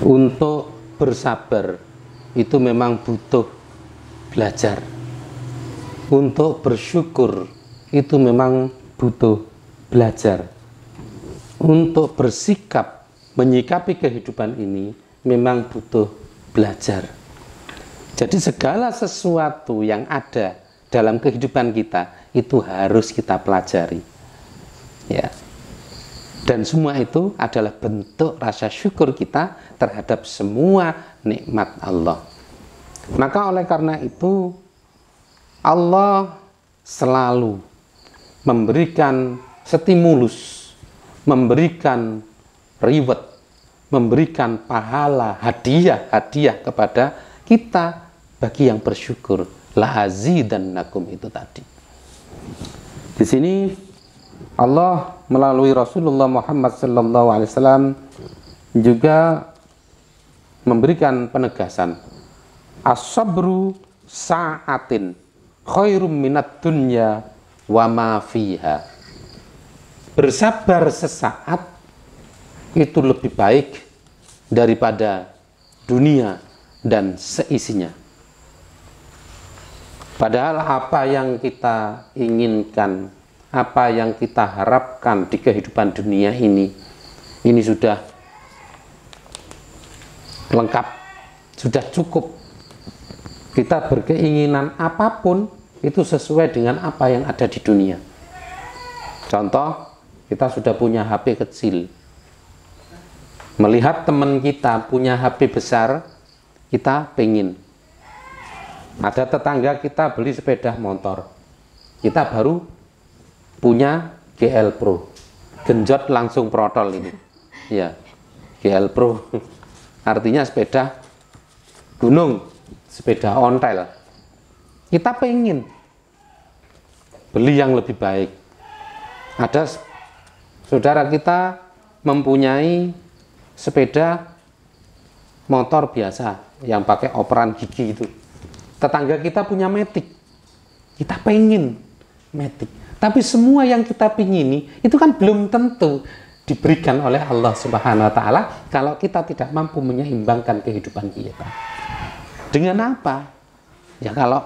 Untuk bersabar itu memang butuh belajar. Untuk bersyukur itu memang butuh belajar. Untuk bersikap menyikapi kehidupan ini memang butuh belajar. Jadi segala sesuatu yang ada dalam kehidupan kita itu harus kita pelajari. Ya. Dan semua itu adalah bentuk rasa syukur kita terhadap semua nikmat Allah. Maka oleh karena itu Allah selalu memberikan stimulus, memberikan reward, memberikan pahala, hadiah kepada kita bagi yang bersyukur. La azidannakum itu tadi. Di sini Allah melalui Rasulullah Muhammad SAW juga memberikan penegasan, as-sabru sa'atin khairum minat dunya wa ma fiha. Bersabar sesaat itu lebih baik daripada dunia dan seisinya. Padahal apa yang kita inginkan, apa yang kita harapkan di kehidupan dunia ini sudah lengkap, sudah cukup. Kita berkeinginan apapun itu sesuai dengan apa yang ada di dunia. Contoh, kita sudah punya HP kecil, melihat teman kita punya HP besar, kita pengen. Ada tetangga kita beli sepeda motor, kita baru punya GL Pro, genjot langsung protol ini. Ya, GL Pro artinya sepeda gunung, sepeda ontel. Kita pengen beli yang lebih baik. Ada saudara kita mempunyai sepeda motor biasa yang pakai operan gigi itu. Tetangga kita punya Matic, kita pengen Matic. Tapi semua yang kita pingini itu kan belum tentu diberikan oleh Allah Subhanahu wa Ta'ala kalau kita tidak mampu menyeimbangkan kehidupan kita. Dengan apa? Ya kalau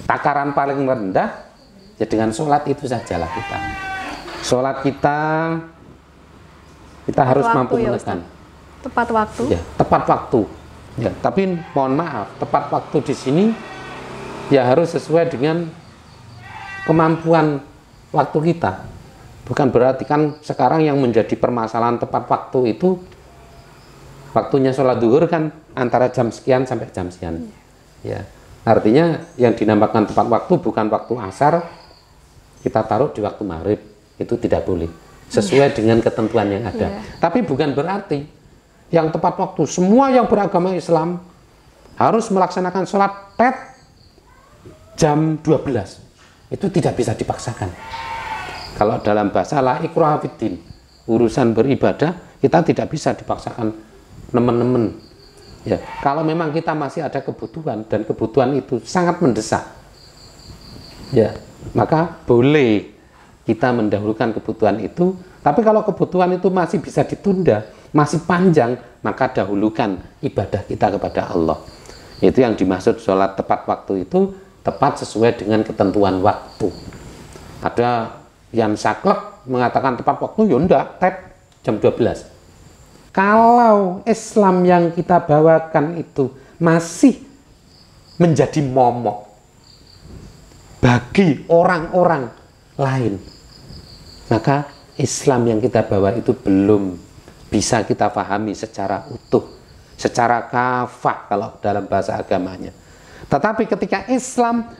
takaran paling rendah, ya dengan sholat itu sajalah kita. Sholat kita harus mampu menekan. Tepat waktu. Ya, tepat waktu. Ya, tapi mohon maaf, tepat waktu di sini ya harus sesuai dengan kemampuan waktu kita. Bukan berarti kan sekarang yang menjadi permasalahan tepat waktu itu waktunya sholat zuhur kan antara jam sekian sampai jam sekian. Ya, artinya yang dinamakan tepat waktu bukan waktu asar kita taruh di waktu maghrib, itu tidak boleh. Sesuai dengan ketentuan yang ada. Tapi bukan berarti yang tepat waktu semua yang beragama Islam harus melaksanakan sholat tet jam 12. Itu tidak bisa dipaksakan. Kalau dalam bahasa la ikraha fiddin, urusan beribadah kita tidak bisa dipaksakan nemen-nemen. Ya, kalau memang kita masih ada kebutuhan dan kebutuhan itu sangat mendesak, ya, maka boleh kita mendahulukan kebutuhan itu. Tapi kalau kebutuhan itu masih bisa ditunda, masih panjang, maka dahulukan ibadah kita kepada Allah. Itu yang dimaksud sholat tepat waktu itu, tepat sesuai dengan ketentuan waktu. Ada yang saklek mengatakan tepat waktu, ya enggak, tet jam 12. Kalau Islam yang kita bawakan itu masih menjadi momok bagi orang-orang lain, maka Islam yang kita bawa itu belum bisa kita pahami secara utuh, secara kafah kalau dalam bahasa agamanya. Tetapi ketika Islam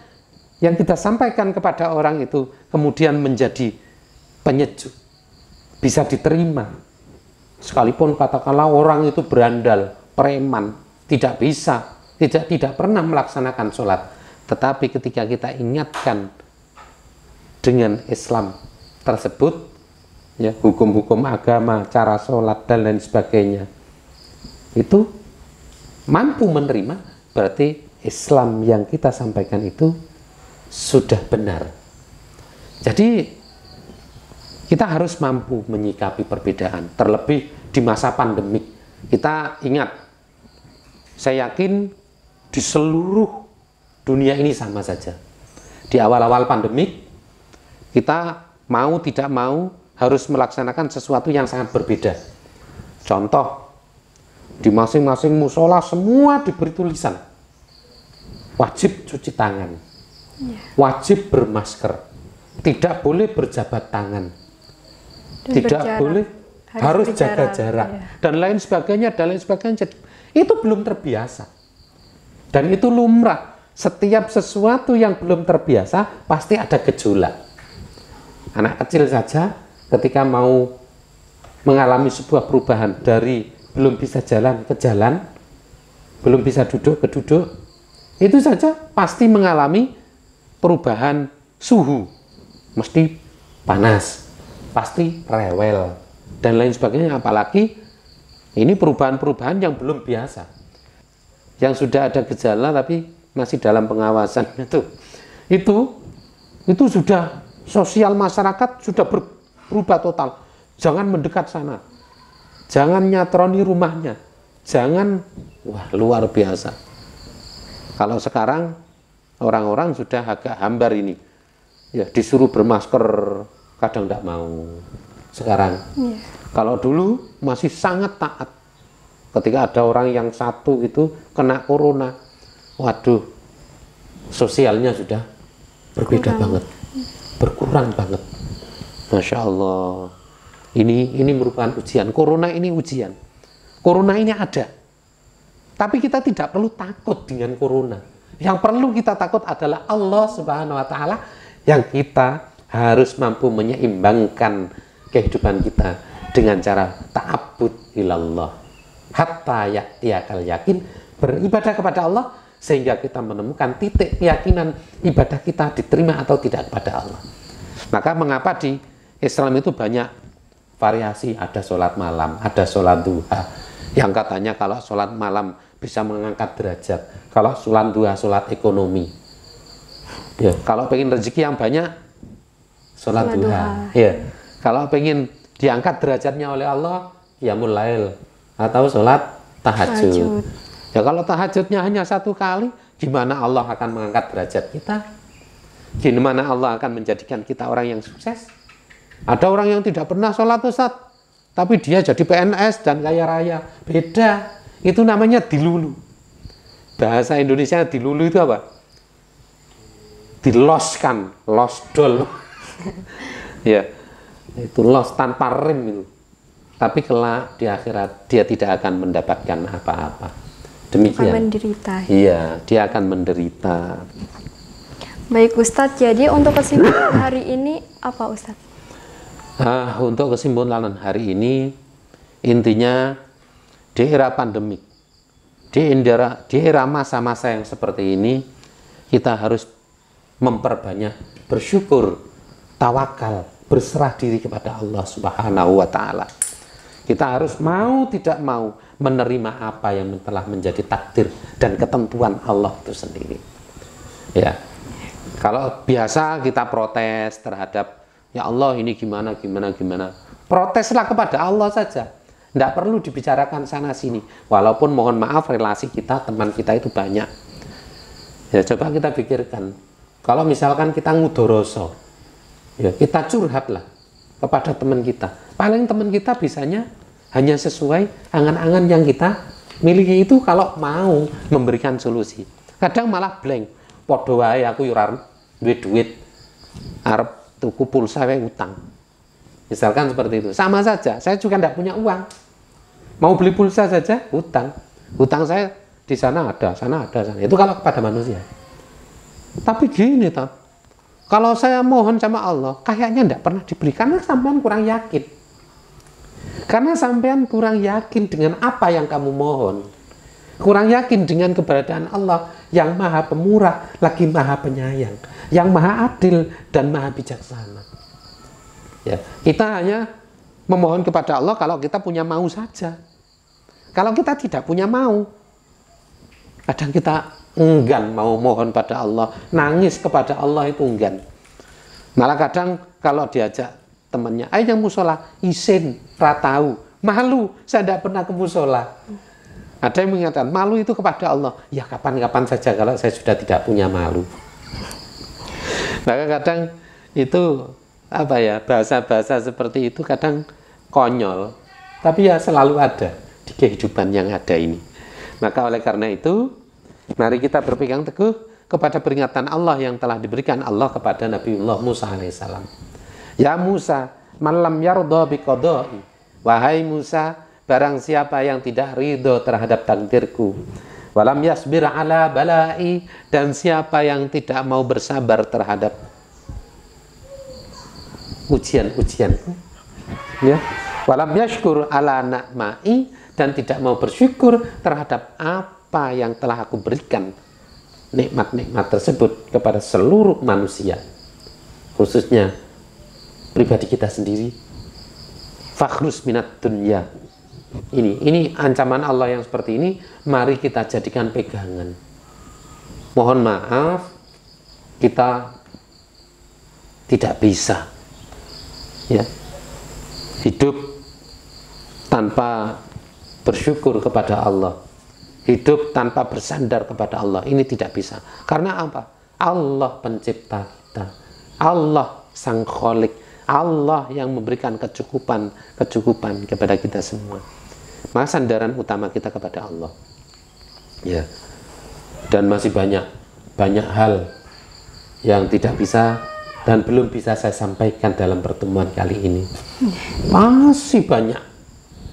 yang kita sampaikan kepada orang itu kemudian menjadi penyejuk, bisa diterima, sekalipun katakanlah orang itu berandal, preman, tidak bisa, tidak pernah melaksanakan sholat, tetapi ketika kita ingatkan dengan Islam tersebut, ya, hukum-hukum agama, cara sholat dan lain sebagainya, itu mampu menerima, berarti Islam yang kita sampaikan itu sudah benar. Jadi Kita harus mampu menyikapi perbedaan, terlebih di masa pandemik. Kita ingat, saya yakin di seluruh dunia ini sama saja. Di awal-awal pandemik, kita mau tidak mau harus melaksanakan sesuatu yang sangat berbeda. Contoh, di masing-masing musola semua diberi tulisan, wajib cuci tangan, wajib bermasker, tidak boleh berjabat tangan, dan tidak berjarak. boleh, harus jaga jarak, ya. dan lain sebagainya, dan lain sebagainya. Itu belum terbiasa, dan itu lumrah. Setiap sesuatu yang belum terbiasa pasti ada gejolak. Anak kecil saja ketika mau mengalami sebuah perubahan dari belum bisa jalan ke jalan, belum bisa duduk ke duduk, itu saja pasti mengalami perubahan suhu, mesti panas, pasti rewel, dan lain sebagainya. Apalagi ini perubahan-perubahan yang belum biasa, yang sudah ada gejala tapi masih dalam pengawasan. Itu sudah sosial masyarakat sudah berubah total. Jangan mendekat sana, jangan nyatroni rumahnya, jangan, wah luar biasa. Kalau sekarang orang-orang sudah agak hambar ini, ya disuruh bermasker kadang tidak mau. Sekarang, kalau dulu masih sangat taat. Ketika ada orang yang satu itu kena corona, waduh, sosialnya sudah berbeda banget, berkurang banget. Masya Allah, ini merupakan ujian. Corona ini ujian. Corona ini ada, tapi kita tidak perlu takut dengan corona. Yang perlu kita takut adalah Allah Subhanahu Wa Taala, yang kita harus mampu menyeimbangkan kehidupan kita dengan cara ta'abbud ilallah hatta ya'tiyakal yakin, beribadah kepada Allah sehingga kita menemukan titik keyakinan ibadah kita diterima atau tidak kepada Allah. Maka mengapa di Islam itu banyak variasi, ada sholat malam, ada sholat duha, yang katanya kalau sholat malam bisa mengangkat derajat, kalau sholat duha sholat ekonomi, ya, kalau pengen rezeki yang banyak sholat duha, ya, kalau pengen diangkat derajatnya oleh Allah, qiyamul lail atau sholat tahajud. Ya kalau tahajudnya hanya satu kali, gimana Allah akan mengangkat derajat kita? Gimana Allah akan menjadikan kita orang yang sukses? Ada orang yang tidak pernah sholat Ustaz, tapi dia jadi PNS dan kaya raya. Beda, itu namanya dilulu. Bahasa Indonesia dilulu itu apa? Diloskan, losdol. Ya, itu los tanpa rem itu. Tapi kelak di akhirat dia tidak akan mendapatkan apa-apa. Demikian. Akan menderita. Iya, dia akan menderita. Baik Ustadz, jadi untuk kesimpulan hari ini apa Ustadz? Untuk kesimpulan hari ini, intinya di era pandemik, di era masa-masa yang seperti ini, kita harus memperbanyak bersyukur, tawakal, berserah diri kepada Allah Subhanahu wa Ta'ala. Kita harus mau tidak mau menerima apa yang telah menjadi takdir dan ketentuan Allah itu sendiri. Ya, kalau biasa kita protes terhadap, ya Allah ini gimana, proteslah kepada Allah saja. Tidak perlu dibicarakan sana sini. Walaupun mohon maaf relasi kita, teman kita itu banyak. Ya coba kita pikirkan, kalau misalkan kita ngudoroso, ya kita curhatlah kepada teman kita. Paling teman kita bisanya hanya sesuai angan-angan yang kita miliki itu kalau mau memberikan solusi. Kadang malah blank. Podo wae aku ora duit arep tuku pulsa wae utang. Misalkan seperti itu. Sama saja, saya juga tidak punya uang. Mau beli pulsa saja hutang. Hutang saya di sana ada, sana ada, sana. Itu kalau kepada manusia. Tapi gini toh, kalau saya mohon sama Allah, kayaknya tidak pernah diberi, karena sampean kurang yakin. Karena sampean kurang yakin dengan apa yang kamu mohon. Kurang yakin dengan keberadaan Allah yang maha pemurah, lagi maha penyayang, yang maha adil dan maha bijaksana. Ya, kita hanya memohon kepada Allah kalau kita punya mau saja. Kalau kita tidak punya mau, kadang kita enggan mau mohon pada Allah, nangis kepada Allah itu enggan. Malah kadang kalau diajak temannya, ayo yang musola, isin, ratau, malu, saya tidak pernah ke musola. Ada yang mengatakan malu itu kepada Allah. Ya kapan-kapan saja kalau saya sudah tidak punya malu. Maka kadang itu apa ya, bahasa-bahasa seperti itu kadang konyol, tapi ya selalu ada di kehidupan yang ada ini. Maka oleh karena itu, mari kita berpegang teguh kepada peringatan Allah yang telah diberikan Allah kepada Nabiullah Musa alaihissalam. Ya Musa, malam yardha biqadai. Wahai Musa, barang siapa yang tidak ridho terhadap takdirku, walam yasbir ala balai, dan siapa yang tidak mau bersabar terhadap ujian-ujianku, ya, walam yashkur ala na'mai, dan tidak mau bersyukur terhadap apa yang telah aku berikan, nikmat-nikmat tersebut kepada seluruh manusia, khususnya pribadi kita sendiri. Fakhrus minat dunya. Ini ancaman Allah yang seperti ini, mari kita jadikan pegangan. Mohon maaf, kita tidak bisa ya hidup tanpa bersyukur kepada Allah, hidup tanpa bersandar kepada Allah. Ini tidak bisa. Karena apa? Allah pencipta kita, Allah sang kholik, Allah yang memberikan kecukupan kepada kita semua. Maka sandaran utama kita kepada Allah. Ya. Dan masih banyak hal yang tidak bisa dan belum bisa saya sampaikan dalam pertemuan kali ini. Masih banyak.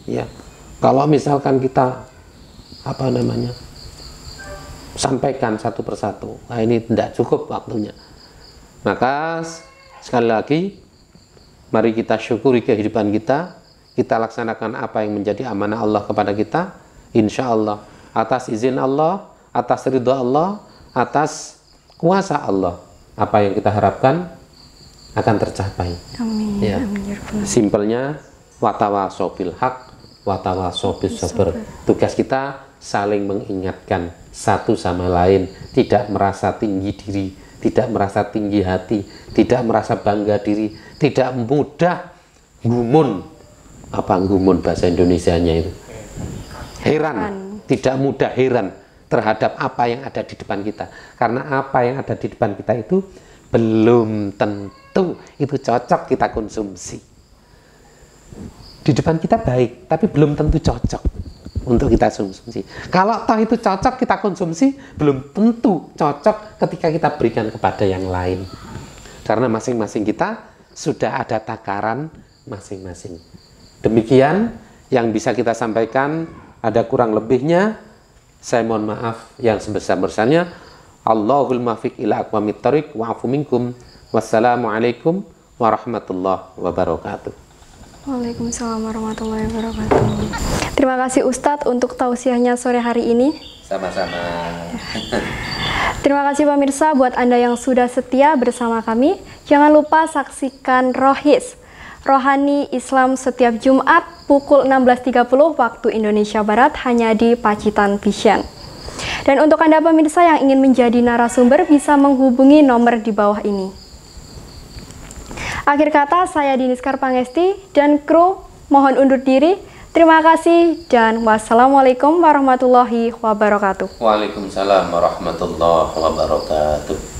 Ya. Kalau misalkan kita sampaikan satu persatu, nah ini tidak cukup waktunya. Maka sekali lagi, mari kita syukuri kehidupan kita. Kita laksanakan apa yang menjadi amanah Allah kepada kita. Insya Allah, atas izin Allah, atas ridha Allah, atas kuasa Allah, apa yang kita harapkan akan tercapai. Amin. Ya. Amin. Simpelnya, watawasaw bil haq, watawasaw bis sabr. Tugas kita saling mengingatkan satu sama lain, tidak merasa tinggi diri, tidak merasa tinggi hati, tidak merasa bangga diri, tidak mudah gumun. Apa gumun bahasa Indonesianya itu? Heran. Tidak mudah heran terhadap apa yang ada di depan kita. Karena apa yang ada di depan kita itu belum tentu itu cocok kita konsumsi. Di depan kita baik, tapi belum tentu cocok untuk kita konsumsi. Kalau toh itu cocok kita konsumsi, belum tentu cocok ketika kita berikan kepada yang lain. Karena masing-masing kita sudah ada takaran masing-masing. Demikian yang bisa kita sampaikan, ada kurang lebihnya saya mohon maaf yang sebesar-besarnya. Allahul muwaffiq ila aqwamit thoriq wa'fu minkum. Wassalamualaikum warahmatullahi wabarakatuh. Waalaikumsalam warahmatullahi wabarakatuh. Terima kasih Ustadz untuk tausiahnya sore hari ini. Sama-sama. Terima kasih pemirsa buat Anda yang sudah setia bersama kami. Jangan lupa saksikan Rohis, Rohani Islam setiap Jumat pukul 16.30 waktu Indonesia Barat hanya di Pacitan Vision. Dan untuk Anda pemirsa yang ingin menjadi narasumber bisa menghubungi nomor di bawah ini. Akhir kata, saya Diniskar Pangesti dan kru mohon undur diri. Terima kasih dan wassalamualaikum warahmatullahi wabarakatuh. Waalaikumsalam warahmatullahi wabarakatuh.